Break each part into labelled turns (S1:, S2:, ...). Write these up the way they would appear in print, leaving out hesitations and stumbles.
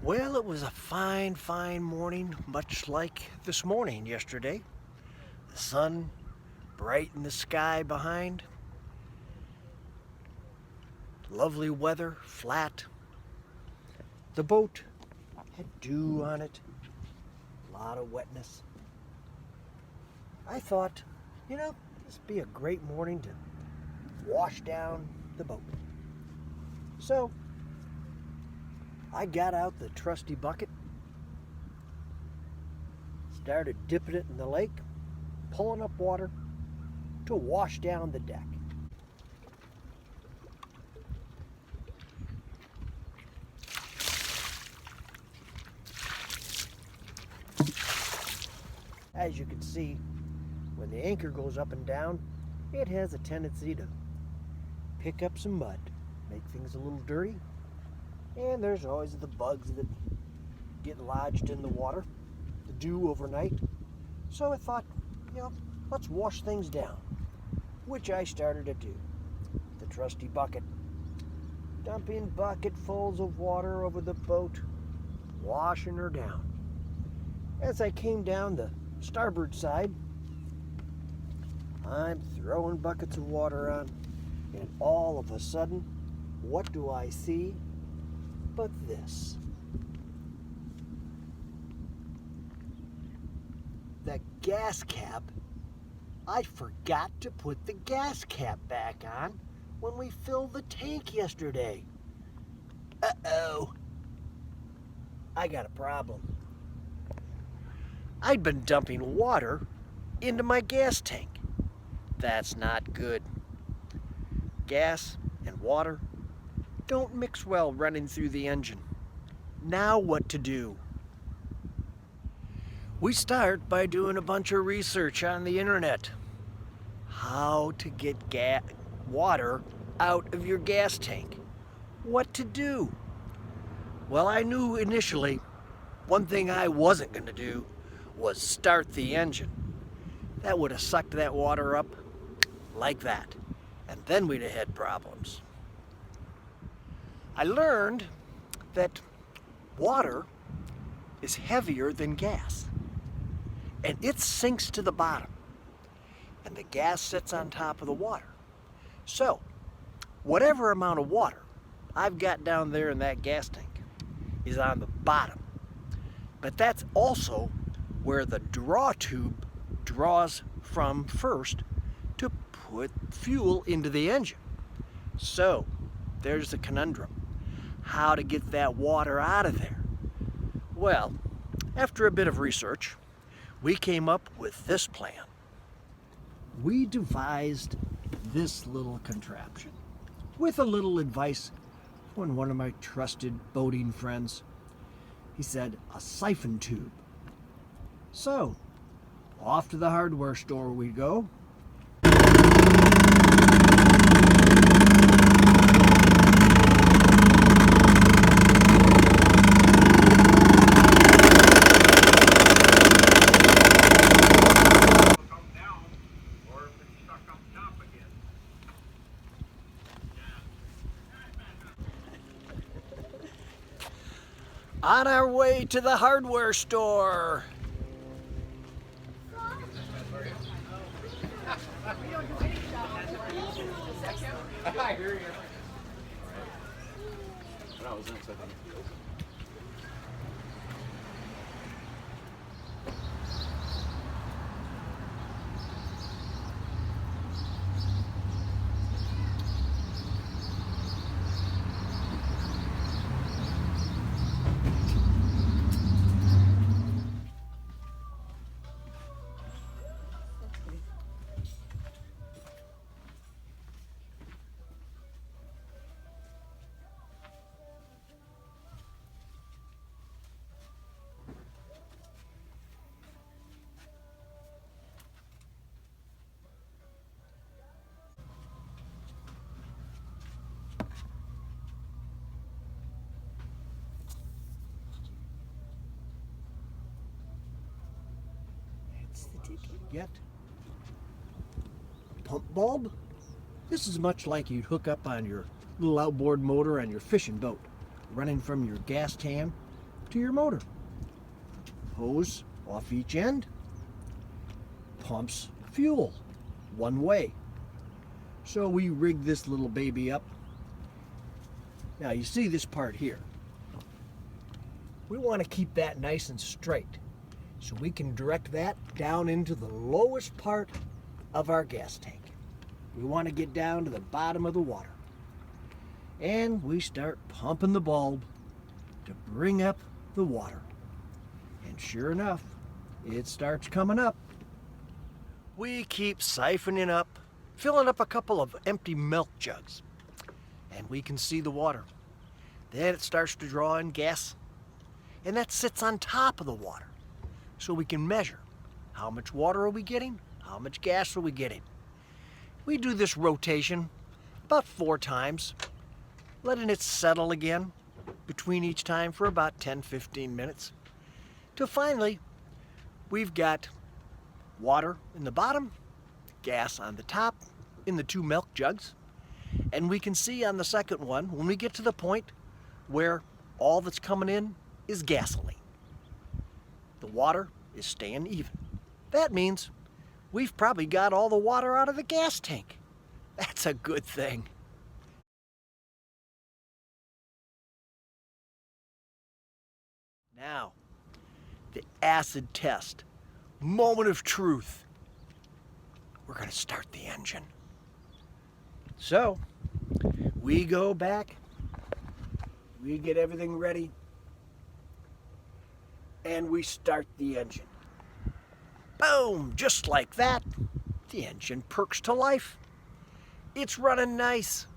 S1: Well, it was a fine, fine morning, much like this morning yesterday. The sun bright in the sky behind. Lovely weather, flat. The boat had dew on it, a lot of wetness. I thought, this would be a great morning to wash down the boat. So, I got out the trusty bucket, started dipping it in the lake, pulling up water to wash down the deck. As you can see, when the anchor goes up and down, it has a tendency to pick up some mud, make things a little dirty, and there's always the bugs that get lodged in the water, the dew overnight. So I thought, let's wash things down, which I started to do. The trusty bucket, dumping bucketfuls of water over the boat, washing her down. As I came down the starboard side, I'm throwing buckets of water on, and all of a sudden, what do I see but this? The gas cap. I forgot to put the gas cap back on when we filled the tank yesterday. Uh-oh. I got a problem. I'd been dumping water into my gas tank. That's not good. Gas and water don't mix well running through the engine. Now what to do? We start by doing a bunch of research on the internet. How to get water out of your gas tank. What to do? Well, I knew initially one thing I wasn't going to do was start the engine. That would have sucked that water up like that, and then we'd have had problems. I learned that water is heavier than gas, and it sinks to the bottom, and the gas sits on top of the water. So, whatever amount of water I've got down there in that gas tank is on the bottom, but that's also where the draw tube draws from first to put fuel into the engine. So, there's the conundrum. How to get that water out of there? Well, after a bit of research, we came up with this plan. We devised this little contraption with a little advice from one of my trusted boating friends. He said, a siphon tube. So, off to the hardware store we go. On our way to the hardware store.
S2: I hear you. No, it was next, I think.
S1: Get a pump bulb. This is much like you'd hook up on your little outboard motor on your fishing boat, running from your gas can to your motor. Hose off each end, pumps fuel one way. So we rig this little baby up. Now you see this part here. We want to keep that nice and straight so we can direct that down into the lowest part of our gas tank. We want to get down to the bottom of the water. And we start pumping the bulb to bring up the water. And sure enough, it starts coming up. We keep siphoning up, filling up a couple of empty milk jugs, and we can see the water. Then it starts to draw in gas, and that sits on top of the water, so we can measure how much water are we getting, how much gas are we getting. We do this rotation about 4 times, letting it settle again between each time for about 10-15 minutes, till finally we've got water in the bottom, gas on the top in the 2 milk jugs, and we can see on the second one when we get to the point where all that's coming in is gasoline. The water is staying even. That means we've probably got all the water out of the gas tank. That's a good thing. Now, the acid test. Moment of truth. We're going to start the engine. So, we go back, we get everything ready, and we start the engine. Boom! Just like that, the engine perks to life. It's running nice.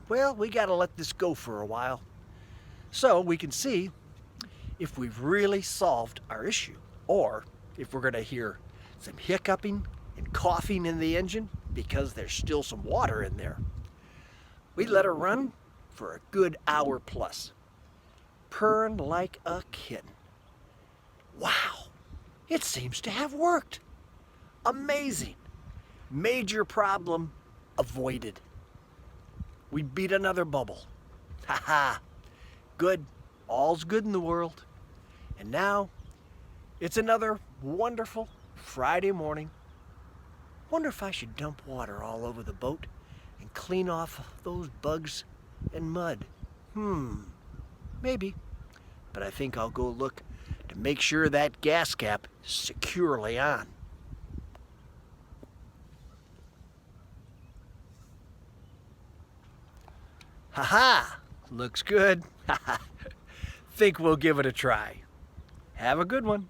S1: Well, we got to let this go for a while so we can see if we've really solved our issue, or if we're going to hear some hiccuping and coughing in the engine because there's still some water in there. We let her run for a good hour plus, purring like a kitten. Wow, it seems to have worked. Amazing. Major problem avoided. We beat another bubble. Ha ha. Good. All's good in the world. And now, it's another wonderful Friday morning. Wonder if I should dump water all over the boat and clean off those bugs and mud. Maybe. But I think I'll go look to make sure that gas cap is securely on. Ha-ha! Looks good. Think we'll give it a try. Have a good one.